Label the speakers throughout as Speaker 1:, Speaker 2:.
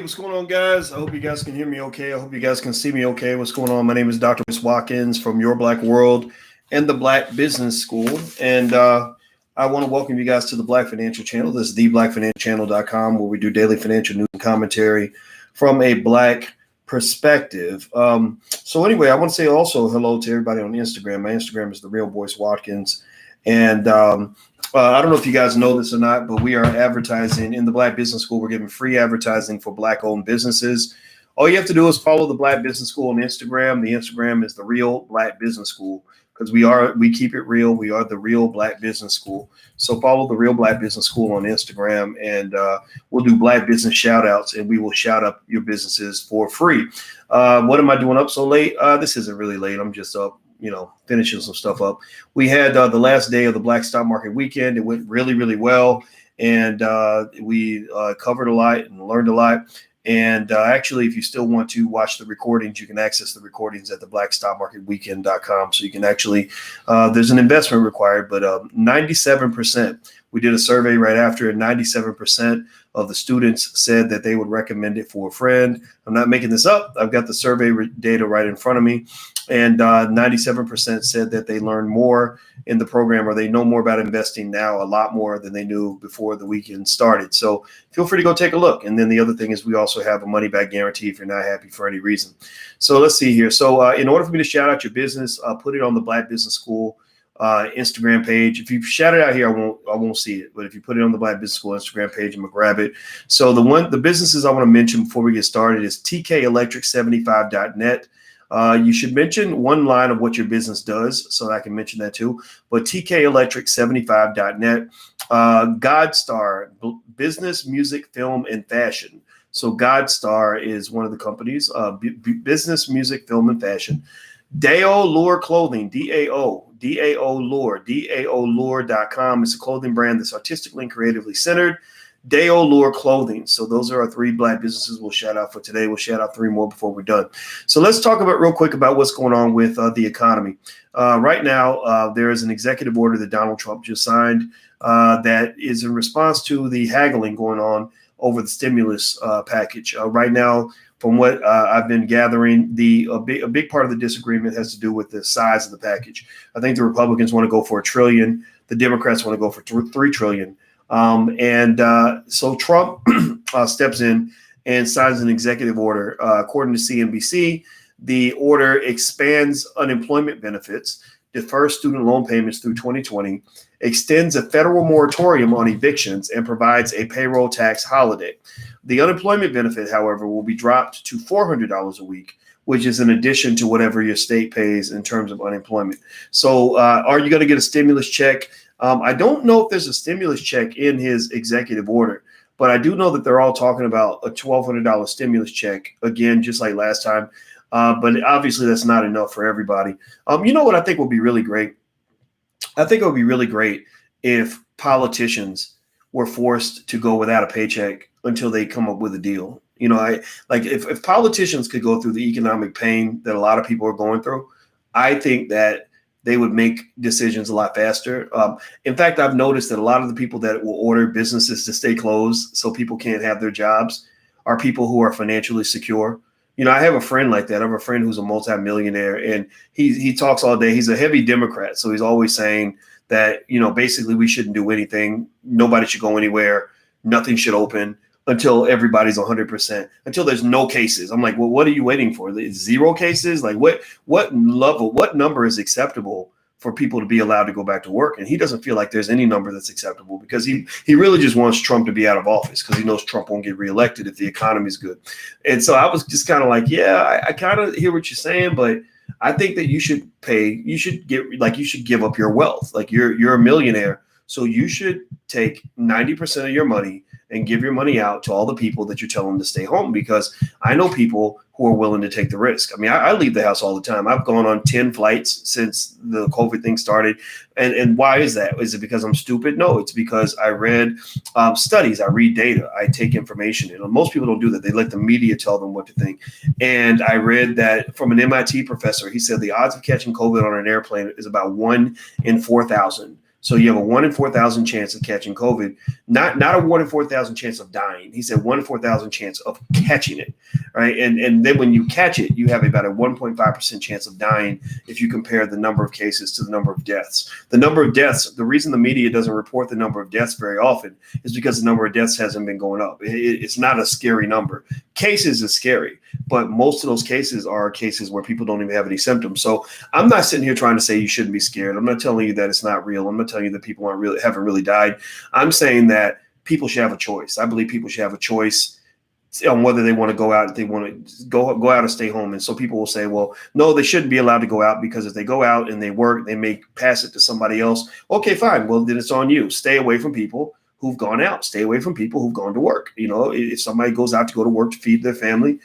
Speaker 1: What's going on, guys? I hope you guys can hear me okay. I hope you guys can see me okay. What's going on? My name is Dr. Watkins from Your Black World and the Black Business School. And I want to welcome you guys to the Black Financial Channel. This is theblackfinancialchannel.com, where we do daily financial news and commentary from a Black perspective. So anyway, I want to say also hello to everybody on Instagram. My Instagram is The Real Voice Watkins. And I don't know if you guys know this or not, but we are advertising in the Black Business School. We're giving free advertising for Black-owned businesses. All you have to do is follow the Black Business School on Instagram. The Instagram is The Real Black Business School, because we keep it real. We are The Real Black Business School. So follow The Real Black Business School on Instagram, and we'll do Black business shout outs, and we will shout up your businesses for free. What am I doing up so late? This isn't really late. I'm just up, finishing some stuff up. We had the last day of the Black Stock Market weekend. It went really, really well. And we covered a lot and learned a lot. And actually, if you still want to watch the recordings, you can access the recordings at the blackstockmarketweekend.com. So you can actually, there's an investment required, but 97%, we did a survey right after, and 97% of the students said that they would recommend it for a friend. I'm not making this up. I've got the survey data right in front of me. And 97% said that they learned more in the program, or they know more about investing now, a lot more than they knew before the weekend started. So feel free to go take a look. And then the other thing is we also have a money back guarantee if you're not happy for any reason. So let's see here. So in order for me to shout out your business, put it on the Black Business School Instagram page. If you shout it out here, I won't see it. But if you put it on the Black Business School Instagram page, I'm gonna grab it. So the businesses I want to mention before we get started is tkelectric75.net. You should mention one line of what your business does, so I can mention that too. But tkelectric75.net, GodStar, business, music, film, and fashion. So GodStar is one of the companies, business, music, film, and fashion. Dao Lure Clothing, DAO Lure, DAOLure.com. It's a clothing brand that's artistically and creatively centered. Dao Lure Clothing. So those are our three Black businesses we'll shout out for today. We'll shout out three more before we're done. So let's talk about real quick about what's going on with the economy. Right now, there is an executive order that Donald Trump just signed that is in response to the haggling going on over the stimulus package. Right now, from what I've been gathering, a big part of the disagreement has to do with the size of the package. I think the Republicans want to go for $1 trillion. The Democrats want to go for $3 trillion. So Trump steps in and signs an executive order. According to CNBC, the order expands unemployment benefits, defers student loan payments through 2020, extends a federal moratorium on evictions, and provides a payroll tax holiday. The unemployment benefit, however, will be dropped to $400 a week, which is in addition to whatever your state pays in terms of unemployment. So are you going to get a stimulus check? I don't know if there's a stimulus check in his executive order, but I do know that they're all talking about a $1,200 stimulus check, again, just like last time. But obviously that's not enough for everybody. You know what I think would be really great? I think it would be really great if politicians were forced to go without a paycheck until they come up with a deal. If politicians could go through the economic pain that a lot of people are going through, I think that they would make decisions a lot faster. In fact, I've noticed that a lot of the people that will order businesses to stay closed so people can't have their jobs are people who are financially secure. I have a friend like that. I have a friend who's a multimillionaire, and he talks all day. He's a heavy Democrat, so he's always saying that, basically we shouldn't do anything. Nobody should go anywhere. Nothing should open until everybody's 100%, until there's no cases. I'm like, well, what are you waiting for? Zero cases? Like what number is acceptable for people to be allowed to go back to work? And he doesn't feel like there's any number that's acceptable, because he really just wants Trump to be out of office, because he knows Trump won't get reelected if the economy's good. And so I was just kind of like, yeah, I kind of hear what you're saying, but I think that you should give up your wealth. Like you're a millionaire, so you should take 90% of your money and give your money out to all the people that you're telling to stay home, because I know people who are willing to take the risk. I mean, I leave the house all the time. I've gone on 10 flights since the COVID thing started. And why is that? Is it because I'm stupid? No, it's because I read studies. I read data. I take information in. And most people don't do that. They let the media tell them what to think. And I read that from an MIT professor. He said the odds of catching COVID on an airplane is about 1 in 4,000. So you have a 1 in 4,000 chance of catching COVID, not a 1 in 4,000 chance of dying. He said 1 in 4,000 chance of catching it, right? And then when you catch it, you have about a 1.5% chance of dying if you compare the number of cases to the number of deaths. The number of deaths, the reason the media doesn't report the number of deaths very often is because the number of deaths hasn't been going up. It's not a scary number. Cases is scary, but most of those cases are cases where people don't even have any symptoms. So I'm not sitting here trying to say you shouldn't be scared. I'm not telling you that it's not real. I'm not telling you that people haven't really died. I'm saying that people should have a choice. I believe people should have a choice on whether they want to go out, if they want to go out or stay home. And so people will say, well, no, they shouldn't be allowed to go out because if they go out and they work, they may pass it to somebody else. Okay, fine. Well, then it's on you. Stay away from people who've gone out. Stay away from people who've gone to work. You know, if somebody goes out to go to work to feed their family,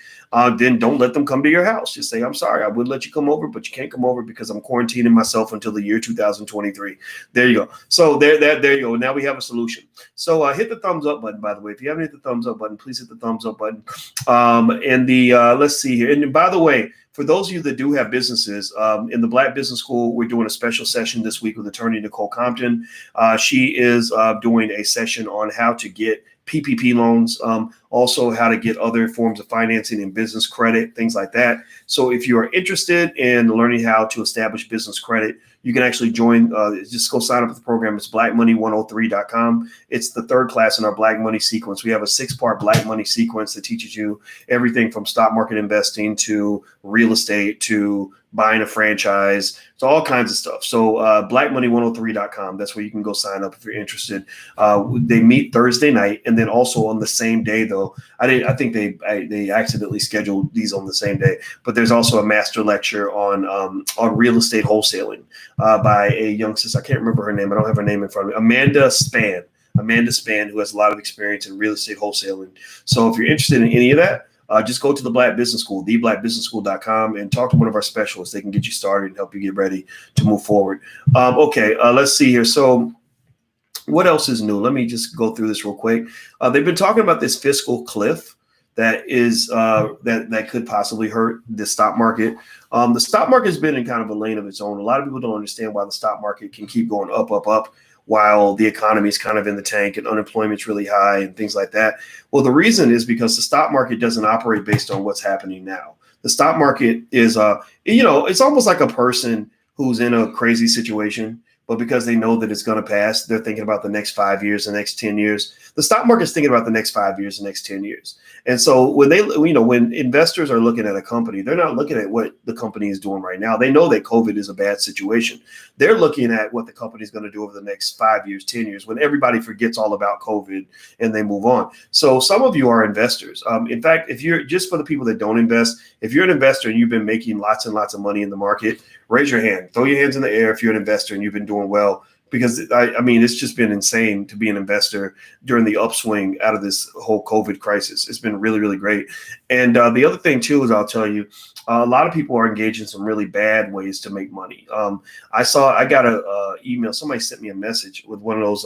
Speaker 1: then don't let them come to your house. Just say, I'm sorry, I would let you come over, but you can't come over because I'm quarantining myself until the year 2023. There you go. So there you go. Now we have a solution. So hit the thumbs up button, by the way. If you haven't hit the thumbs up button, please hit the thumbs up button. Let's see here. And by the way, for those of you that do have businesses, in the Black Business School, we're doing a special session this week with attorney Nicole Compton. She is doing a session on how to get PPP loans, also how to get other forms of financing and business credit, things like that. So if you are interested in learning how to establish business credit, you can actually join, just go sign up for the program. It's blackmoney103.com. It's the third class in our Black Money sequence. We have a 6-part Black Money sequence that teaches you everything from stock market investing to real estate to buying a franchise. It's all kinds of stuff. So blackmoney103.com. That's where you can go sign up if you're interested. They meet Thursday night, and then also on the same day, though. I think they accidentally scheduled these on the same day. But there's also a master lecture on real estate wholesaling by a young sister. I can't remember her name. I don't have her name in front of me. Amanda Spann, who has a lot of experience in real estate wholesaling. So if you're interested in any of that, just go to the Black Business School, theblackbusinessschool.com, and talk to one of our specialists. They can get you started and help you get ready to move forward. Let's see here. So what else is new? Let me just go through this real quick. They've been talking about this fiscal cliff that is that could possibly hurt the stock market. The stock market has been in kind of a lane of its own. A lot of people don't understand why the stock market can keep going up, up, up, while the economy is kind of in the tank and unemployment's really high and things like that. Well, the reason is because the stock market doesn't operate based on what's happening now. The stock market is, it's almost like a person who's in a crazy situation, but because they know that it's going to pass, they're thinking about the next 5 years, the next 10 years. The stock market's thinking about the next 5 years, the next 10 years. And so when investors are looking at a company, they're not looking at what the company is doing right now. They know that COVID is a bad situation. They're looking at what the company is going to do over the next 5 years, 10 years, when everybody forgets all about COVID and they move on. So some of you are investors. In fact, if you're just for the people that don't invest, if you're an investor and you've been making lots and lots of money in the market, raise your hand. Throw your hands in the air if you're an investor and you've been doing well. Because it's just been insane to be an investor during the upswing out of this whole COVID crisis. It's been really, really great. And the other thing, too, is I'll tell you, a lot of people are engaged in some really bad ways to make money. I got a email. Somebody sent me a message with one of those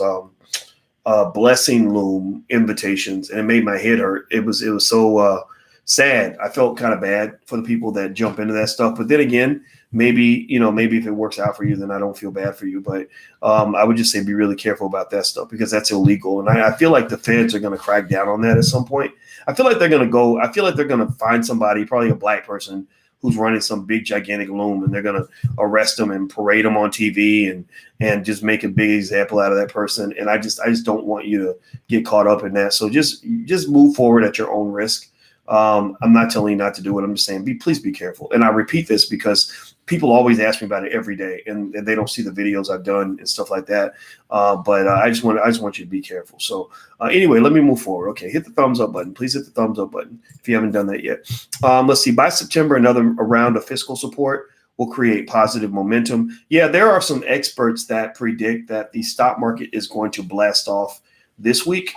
Speaker 1: blessing loom invitations, and it made my head hurt. It was so sad. I felt kind of bad for the people that jump into that stuff. But then again, maybe if it works out for you, then I don't feel bad for you. But I would just say be really careful about that stuff because that's illegal. And I feel like the feds are going to crack down on that at some point. I feel like they're going to find somebody, probably a black person, who's running some big gigantic loom, and they're going to arrest them and parade them on TV and just make a big example out of that person. And I just don't want you to get caught up in that. So just move forward at your own risk. I'm not telling you not to do it. I'm just saying, please be careful. And I repeat this because people always ask me about it every day, and they don't see the videos I've done and stuff like that. But I just want you to be careful. So anyway, let me move forward. Okay, hit the thumbs up button. Please hit the thumbs up button if you haven't done that yet. Let's see. By September, another round of fiscal support will create positive momentum. Yeah, there are some experts that predict that the stock market is going to blast off this week.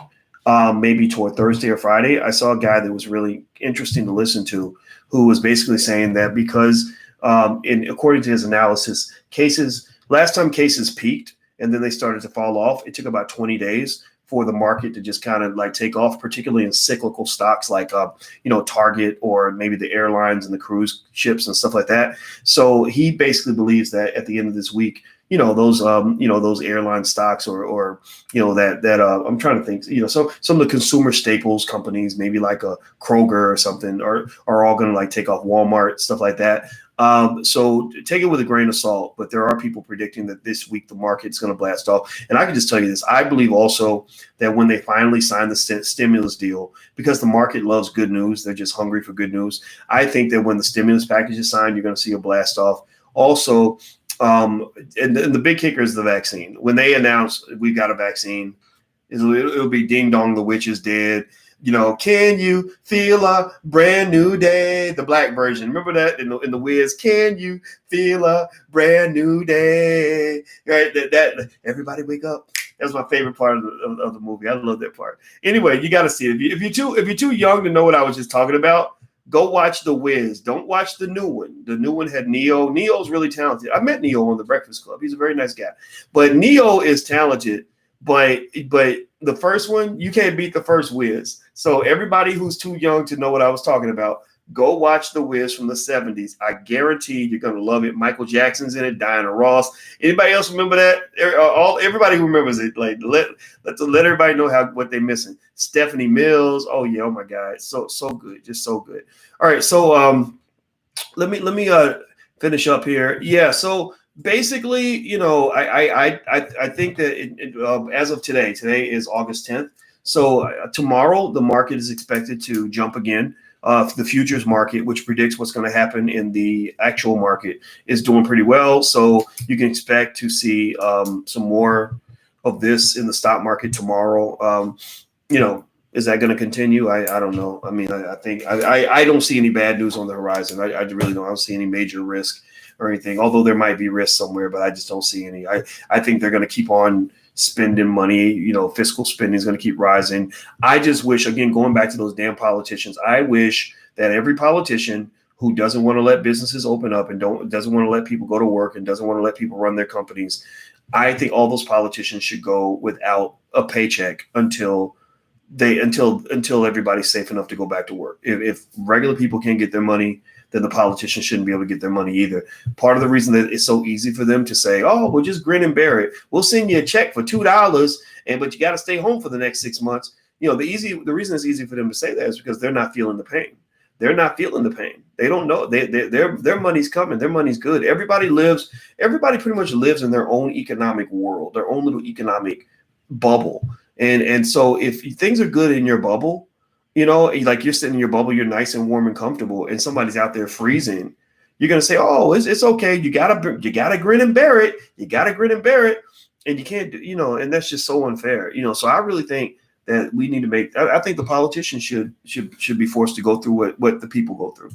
Speaker 1: Maybe toward Thursday or Friday. I saw a guy that was really interesting to listen to, who was basically saying that because, according to his analysis, last time cases peaked and then they started to fall off, it took about 20 days for the market to just kind of like take off, particularly in cyclical stocks like, Target or maybe the airlines and the cruise ships and stuff like that. So he basically believes that at the end of this week, those airline stocks or that I'm trying to think, so some of the consumer staples companies, maybe like a Kroger or something, are all going to like take off, Walmart, stuff like that. So take it with a grain of salt, but there are people predicting that this week the market's going to blast off. And I can just tell you this, I believe also that when they finally sign the stimulus deal, because the market loves good news, they're just hungry for good news. I think that when the stimulus package is signed, you're going to see a blast off. Also, and the big kicker is the vaccine. When they announce we've got a vaccine, it'll be ding dong, the witch is dead. Can you feel a brand new day? The black version. Remember that in the Wiz? Can you feel a brand new day? Right? That everybody wake up. That was my favorite part of the movie. I love that part. Anyway, you got to see it. If you're too young to know what I was just talking about, go watch The Wiz. Don't watch the new one. The new one had Neo. Neo's really talented. I met Neo on the Breakfast Club. He's a very nice guy. But Neo is talented. But the first one, you can't beat the first Wiz. So everybody who's too young to know what I was talking about, go watch The Wiz from the 70s. I guarantee you're going to love it. Michael Jackson's in it, Diana Ross. Anybody else remember that? Everybody who remembers it, like let everybody know what they're missing. Stephanie Mills. Oh yeah, oh my God. So good. Just so good. All right. So let me finish up here. Yeah. So basically, I think that as of today is August 10th. So tomorrow the market is expected to jump again. The futures market, which predicts what's going to happen in the actual market, is doing pretty well. So you can expect to see some more of this in the stock market tomorrow. Is that going to continue? I don't know. I mean, I think I don't see any bad news on the horizon. I really don't. I don't see any major risk or anything, although there might be risk somewhere, but I just don't see any. I think they're going to keep on spending money. Fiscal spending is going to keep rising. I just wish, again, going back to those damn politicians, I wish that every politician who doesn't want to let businesses open up and doesn't want to let people go to work and doesn't want to let people run their companies, I think all those politicians should go without a paycheck until everybody's safe enough to go back to work. If regular people can't get their money, then the politicians shouldn't be able to get their money either. Part of the reason that it's so easy for them to say, oh, we'll just grin and bear it. We'll send you a check for $2, but you got to stay home for the next 6 months. The reason it's easy for them to say that is because they're not feeling the pain. They're not feeling the pain. They don't know. Their money's coming. Their money's good. Everybody pretty much lives in their own economic world, their own little economic bubble. And so if things are good in your bubble, like you're sitting in your bubble, you're nice and warm and comfortable, and somebody's out there freezing, you're going to say, oh, it's okay. You gotta grin and bear it. You got to grin and bear it. And you can't, and that's just so unfair, so I really think that we need to I think the politicians should be forced to go through what the people go through.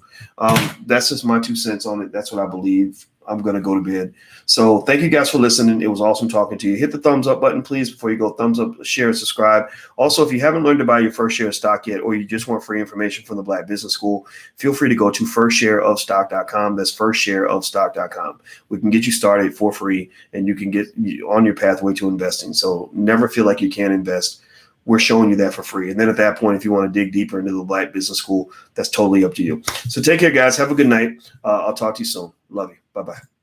Speaker 1: That's just my 2 cents on it. That's what I believe. I'm going to go to bed. So thank you guys for listening. It was awesome talking to you. Hit the thumbs up button, please, before you go. Thumbs up, share, and subscribe. Also, if you haven't learned to buy your first share of stock yet, or you just want free information from the Black Business School, feel free to go to firstshareofstock.com. That's firstshareofstock.com. We can get you started for free, and you can get on your pathway to investing. So never feel like you can't invest. We're showing you that for free. And then at that point, if you want to dig deeper into the Black Business School, that's totally up to you. So take care, guys. Have a good night. I'll talk to you soon. Love you. Bye-bye.